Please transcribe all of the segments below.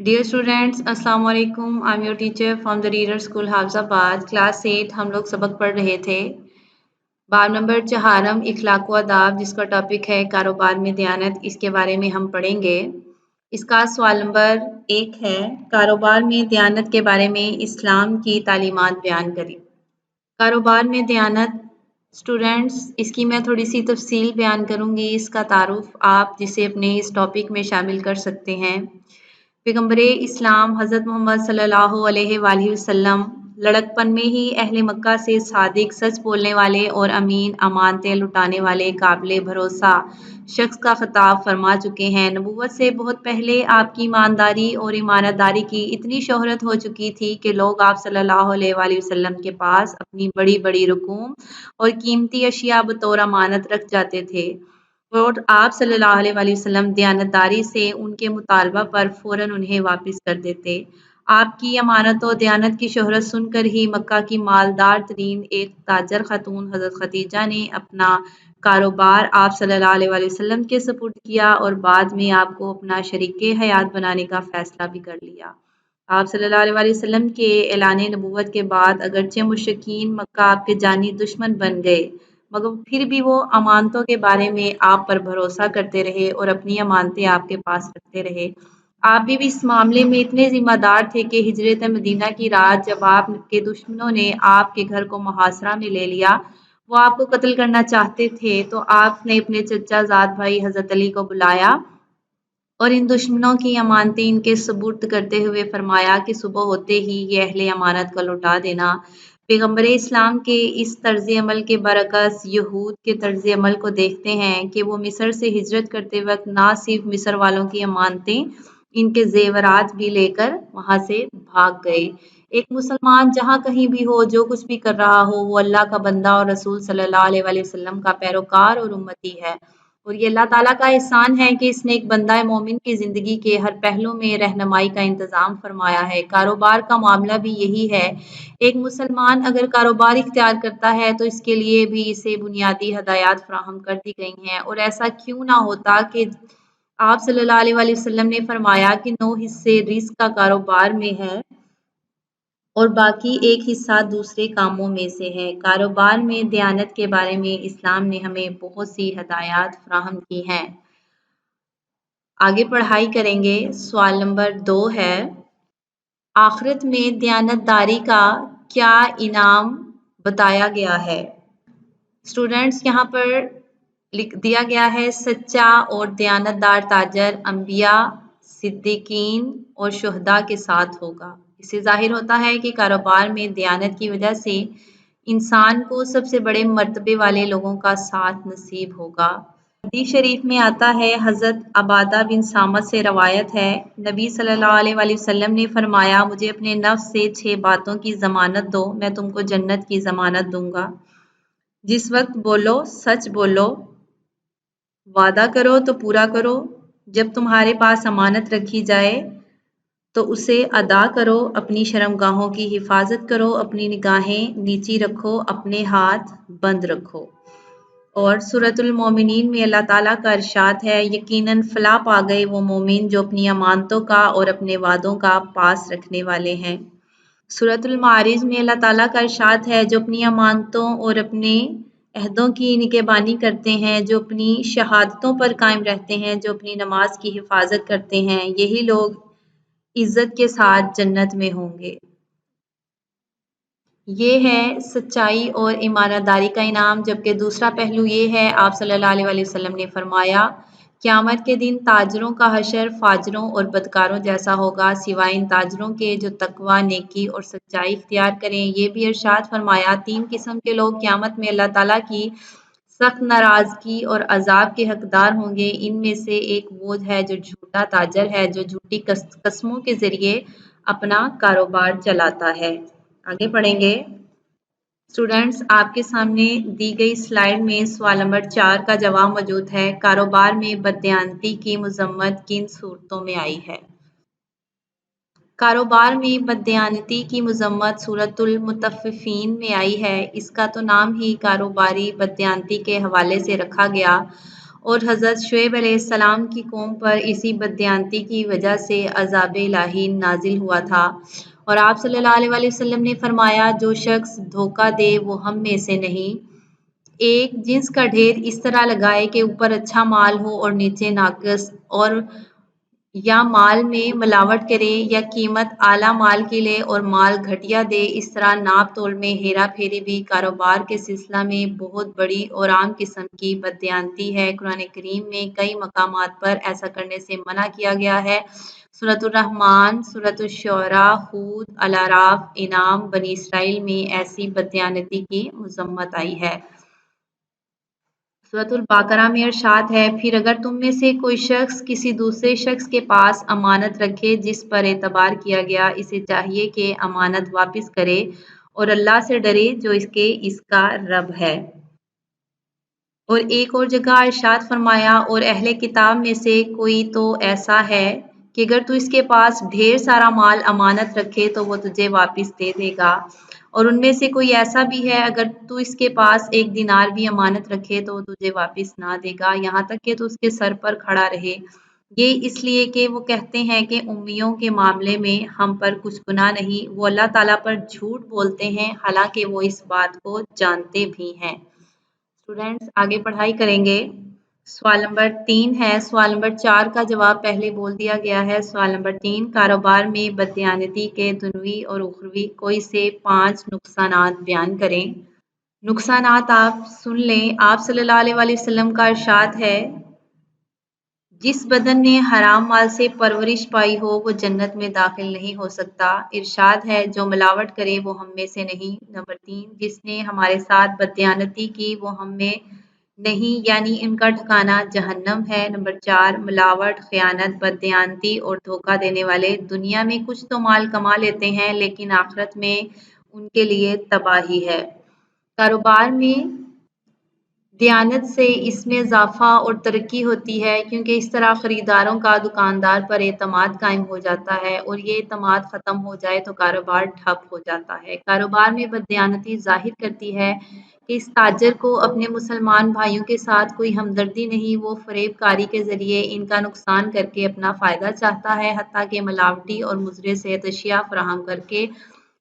Dear students, Assalamu alaikum. I'm your teacher from the Reader School Hafzabad. Class 8 हम लोग सबक पढ़ रहे थे। बाब नंबर चहारम इखलाक व आदाब, जिसका टॉपिक है कारोबार में दयानत, इसके बारे में हम पढ़ेंगे। इसका सवाल नंबर 1 है, कारोबार में दयानत के बारे में इस्लाम की तालीमात बयान करें। कारोबार में दयानत स्टूडेंट्स, इसकी मैं थोड़ी सी तफसील बयान करूँगी। इसका तारुफ आप जिसे अपने इस टॉपिक में शामिल कर सकते हैं। पैगम्बर इस्लाम हज़रत मोहम्मद सल्लल्लाहु अलैहि वसल्लम लड़कपन में ही अहले मक्का से सादिक, सच बोलने वाले और अमीन, अमानतें लुटाने वाले, काबिल भरोसा शख्स का खिताब फरमा चुके हैं। नबूवत से बहुत पहले आपकी ईमानदारी और ईमानदारी की इतनी शोहरत हो चुकी थी कि लोग आप सल्लल्लाहु अलैहि वसल्लम के पास अपनी बड़ी बड़ी रकूम और कीमती अशिया बतौर अमानत रख जाते थे और आप सल्लल्लाहु अलैहि वसल्लम दयानतदारी से उनके मुतालबा पर फ़ौरन उन्हें वापस कर देते। आपकी अमानत और दयानत की शोहरत सुनकर ही मक्का की मालदार तरीन एक ताजर खातून हज़रत खदीजा ने अपना कारोबार आप सल्लल्लाहु अलैहि वसल्लम के सुपुर्द किया और बाद में आपको अपना शरीके हयात बनाने का फ़ैसला भी कर लिया। आप सल्लल्लाहु अलैहि वसल्लम के ऐलान नबूवत के बाद अगरचे मुशरिकीन मक्का आपके जानी दुश्मन बन गए, मगर फिर भी वो अमानतों के बारे में आप पर भरोसा करते रहे और अपनी अमानतें आपके पास रखते रहे। आप भी इस मामले में इतने ज़िम्मेदार थे कि हिजरत मदीना की रात जब आपके दुश्मनों ने आपके घर को मुहासरा में ले लिया, वो आपको कत्ल करना चाहते थे, तो आपने अपने चचा ज़ाद भाई हज़रत अली को बुलाया और इन दुश्मनों की अमानतें इनके सुपुर्द करते हुए फरमाया कि सुबह होते ही ये अहले अमानत को लौटा देना। पैगम्बर इस्लाम के इस तर्ज अमल के बरअक्स यहूद के तर्ज अमल को देखते हैं कि वो मिस्र से हिजरत करते वक्त ना सिर्फ मिस्र वालों की अमानतें, इनके जेवरात भी लेकर वहाँ से भाग गए। एक मुसलमान जहाँ कहीं भी हो, जो कुछ भी कर रहा हो, वो अल्लाह का बंदा और रसूल सल्लल्लाहु अलैहि वसल्लम का पैरोकार और उम्मती है। और ये अल्लाह ताला का एहसान है कि इसने एक बंदा मोमिन की ज़िंदगी के हर पहलू में रहनुमाई का इंतज़ाम फरमाया है। कारोबार का मामला भी यही है। एक मुसलमान अगर कारोबार इख्तियार करता है तो इसके लिए भी इसे बुनियादी हदायत फराहम कर दी गई हैं, और ऐसा क्यों ना होता कि आप सल्लल्लाहु अलैहि वसल्लम ने फरमाया कि 9 हिस्से रिज़्क का कारोबार में है और बाकी एक हिस्सा दूसरे कामों में से है। कारोबार में दयानत के बारे में इस्लाम ने हमें बहुत सी हदायत फराहम की हैं। आगे पढ़ाई करेंगे। सवाल नंबर 2 है, आखिरत में दयानतदारी का क्या इनाम बताया गया है। स्टूडेंट्स, यहाँ पर लिख दिया गया है, सच्चा और दयानतदार ताजर अंबिया, सिद्दीकीन और शुहदा के साथ होगा। इससे जाहिर होता है कि कारोबार में दयानत की वजह से इंसान को सबसे बड़े मर्तबे वाले लोगों का साथ नसीब होगा। हदीस शरीफ में आता है, हज़रत अबादा बिन सामत से रवायत है, नबी सल्लल्लाहु अलैहि वसल्लम ने फरमाया, मुझे अपने नफ्स से 6 बातों की ज़मानत दो, मैं तुमको जन्नत की ज़मानत दूंगा। जिस वक्त बोलो सच बोलो, वादा करो तो पूरा करो, जब तुम्हारे पास अमानत रखी जाए तो उसे अदा करो, अपनी शर्मगाहों की हिफाजत करो, अपनी निगाहें नीची रखो, अपने हाथ बंद रखो। और सूरतुल मोमिनीन में अल्लाह ताला का इरशाद है, यकीनन फलाह पा गए वो मोमिन जो अपनी अमानतों का और अपने वादों का पास रखने वाले हैं। सूरतुल मारिज में अल्लाह ताला का इरशाद है, जो अपनी अमानतों और अपने अहदों की निगहबानी करते हैं, जो अपनी शहादतों पर कायम रहते हैं, जो अपनी नमाज की हिफाजत करते हैं, यही लोग इज्जत के साथ जन्नत में होंगे। ये है सच्चाई और ईमानदारी का इनाम। जबकि दूसरा पहलू ये है, आप सल्लल्लाहु अलैहि वसल्लम ने फरमाया, क़यामत के दिन ताजरों का हशर फाजरों और बदकारों जैसा होगा, सिवाय इन ताजरों के जो तकवा, नेकी और सच्चाई इख्तियार करें। ये भी इरशाद फरमाया, 3 किस्म के लोग क़यामत में अल्लाह ताला की सख्त नाराज़गी और अजाब के हकदार होंगे। इनमें से एक वो है जो झूठा ताजर है, जो झूठी कस्मों के ज़रिए अपना कारोबार चलाता है। आगे पढ़ेंगे। स्टूडेंट्स, आपके सामने दी गई स्लाइड में सवाल नंबर 4 का जवाब मौजूद है। कारोबार में बददयानती की मज़म्मत किन सूरतों में आई है। कारोबार में बददयानती की मज़म्मत सूरतुल मुतफ़्फ़िफ़ीन में आई है। इसका तो नाम ही कारोबारी बददयानती के हवाले से रखा गया اور حضرت شعیب علیہ السلام کی قوم پر اسی بددیانتی کی وجہ سے عذاب الہی نازل ہوا تھا، اور آپ صلی اللہ علیہ وسلم نے فرمایا جو شخص دھوکہ دے وہ ہم میں سے نہیں، ایک جنس کا ڈھیر اس طرح لگائے کہ اوپر اچھا مال ہو اور نیچے ناقص، اور یا مال میں ملاوٹ کرے یا قیمت اعلیٰ مال کی لے اور مال گھٹیا دے، اس طرح ناپ تول میں ہیرا پھیری بھی کاروبار کے سلسلہ میں بہت بڑی اور عام قسم کی بددیانتی ہے۔ قرآن کریم میں کئی مقامات پر ایسا کرنے سے منع کیا گیا ہے۔ سورۃ الرحمن، سورۃ الشعراء، ہود، الاعراف، انعام، بنی اسرائیل میں ایسی بددیانتی کی مذمت آئی ہے۔ سورۃ البقرہ میں ارشاد ہے، پھر اگر تم میں سے کوئی شخص کسی دوسرے شخص کے پاس امانت رکھے جس پر اعتبار کیا گیا، اسے چاہیے کہ امانت واپس کرے اور اللہ سے ڈرے جو اس کا رب ہے۔ اور ایک اور جگہ ارشاد فرمایا، اور اہل کتاب میں سے کوئی تو ایسا ہے کہ اگر تو اس کے پاس ڈھیر سارا مال امانت رکھے تو وہ تجھے واپس دے دے گا، اور ان میں سے کوئی ایسا بھی ہے اگر تو اس کے پاس ایک دینار بھی امانت رکھے تو وہ تجھے واپس نہ دے گا یہاں تک کہ تو اس کے سر پر کھڑا رہے۔ یہ اس لیے کہ وہ کہتے ہیں کہ امیوں کے معاملے میں ہم پر کچھ گناہ نہیں، وہ اللہ تعالیٰ پر جھوٹ بولتے ہیں حالانکہ وہ اس بات کو جانتے بھی ہیں۔ اسٹوڈینٹس آگے پڑھائی کریں گے۔ سوال نمبر 3 ہے، سوال نمبر 4 کا جواب پہلے بول دیا گیا ہے۔ سوال نمبر 3، کاروبار میں بددیانتی کے دنیوی اور اخروی کوئی سے 5 نقصانات بیان کریں۔ نقصانات آپ سن لیں۔ آپ صلی اللہ علیہ وسلم کا ارشاد ہے، جس بدن نے حرام مال سے پرورش پائی ہو وہ جنت میں داخل نہیں ہو سکتا۔ ارشاد ہے، جو ملاوٹ کرے وہ ہم میں سے نہیں۔ نمبر 3، جس نے ہمارے ساتھ بددیانتی کی وہ ہم میں نہیں، یعنی ان کا ٹھکانہ جہنم ہے۔ نمبر 4، ملاوٹ، خیانت، بددیانتی اور دھوکہ دینے والے دنیا میں کچھ تو مال کما لیتے ہیں لیکن آخرت میں ان کے لیے تباہی ہے۔ کاروبار میں دیانت سے اس میں اضافہ اور ترقی ہوتی ہے، کیونکہ اس طرح خریداروں کا دکاندار پر اعتماد قائم ہو جاتا ہے، اور یہ اعتماد ختم ہو جائے تو کاروبار ٹھپ ہو جاتا ہے۔ کاروبار میں بددیانتی ظاہر کرتی ہے کہ اس تاجر کو اپنے مسلمان بھائیوں کے ساتھ کوئی ہمدردی نہیں، وہ فریب کاری کے ذریعے ان کا نقصان کر کے اپنا فائدہ چاہتا ہے، حتیٰ کہ ملاوٹی اور مضر صحت اشیاء فراہم کر کے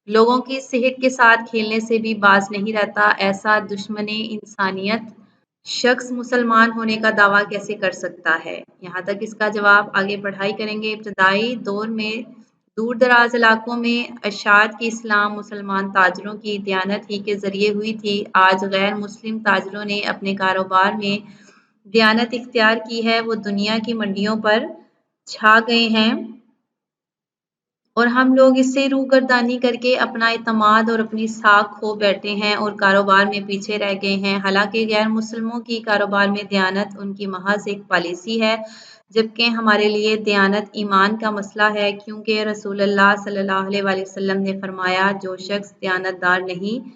لوگوں کی صحت کے ساتھ کھیلنے سے بھی باز نہیں رہتا۔ ایسا دشمن انسانیت شخص مسلمان ہونے کا دعویٰ کیسے کر سکتا ہے؟ یہاں تک اس کا جواب، آگے پڑھائی کریں گے۔ ابتدائی دور میں دور دراز علاقوں میں اشاعت کی اسلام مسلمان تاجروں کی دیانت ہی کے ذریعے ہوئی تھی۔ آج غیر مسلم تاجروں نے اپنے کاروبار میں دیانت اختیار کی ہے، وہ دنیا کی منڈیوں پر چھا گئے ہیں اور ہم لوگ اس سے روگردانی کر کے اپنا اعتماد اور اپنی ساکھ کھو بیٹھے ہیں اور کاروبار میں پیچھے رہ گئے ہیں، حالانکہ غیر مسلموں کی کاروبار میں دیانت ان کی محض ایک پالیسی ہے، جبکہ ہمارے لیے دیانت ایمان کا مسئلہ ہے، کیونکہ رسول اللہ صلی اللہ علیہ وسلم نے فرمایا، جو شخص دیانت دار نہیں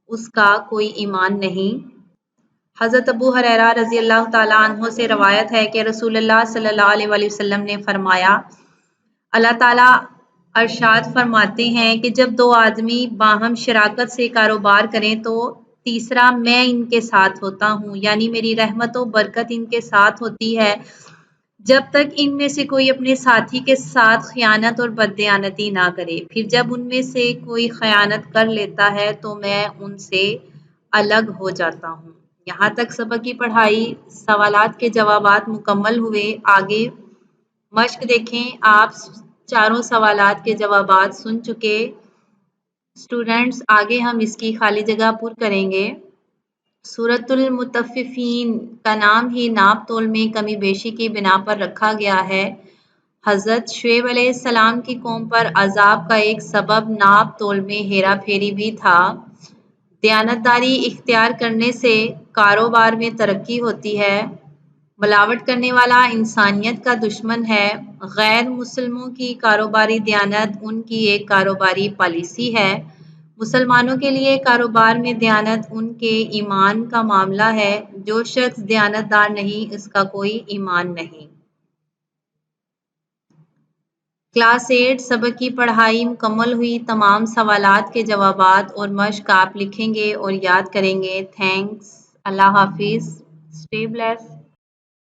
اس کا کوئی ایمان نہیں۔ حضرت ابو ہریرہ رضی اللہ تعالیٰ عنہ سے روایت ہے کہ رسول اللہ صلی اللہ علیہ وسلم نے فرمایا، اللہ تعالیٰ ارشاد فرماتے ہیں کہ جب 2 آدمی باہم شراکت سے کاروبار کریں تو تیسرا میں ان کے ساتھ ہوتا ہوں، یعنی میری رحمت و برکت ان کے ساتھ ہوتی ہے جب تک ان میں سے کوئی اپنے ساتھی کے ساتھ خیانت اور بددیانتی نہ کرے، پھر جب ان میں سے کوئی خیانت کر لیتا ہے تو میں ان سے الگ ہو جاتا ہوں۔ یہاں تک سبق کی پڑھائی، سوالات کے جوابات مکمل ہوئے۔ آگے مشق دیکھیں۔ آپ چاروں سوالات کے جوابات سن چکے۔ اسٹوڈینٹس آگے ہم اس کی خالی جگہ پر کریں گے۔ سورۃ المطففین کا نام ہی ناپ تول میں کمی بیشی کی بنا پر رکھا گیا ہے۔ حضرت شعیب علیہ السلام کی قوم پر عذاب کا ایک سبب ناپ تول میں ہیرا پھیری بھی تھا۔ دیانتداری اختیار کرنے سے کاروبار میں ترقی ہوتی ہے۔ ملاوٹ کرنے والا انسانیت کا دشمن ہے۔ غیر مسلموں کی کاروباری دیانت ان کی ایک کاروباری پالیسی ہے۔ مسلمانوں کے لیے کاروبار میں دیانت ان کے ایمان کا معاملہ ہے۔ جو شخص دیانت دار نہیں اس کا کوئی ایمان نہیں۔ کلاس 8 سبق کی پڑھائی مکمل ہوئی۔ تمام سوالات کے جوابات اور مشق آپ لکھیں گے اور یاد کریں گے۔ تھینکس، اللہ حافظ، اسٹے بلیس۔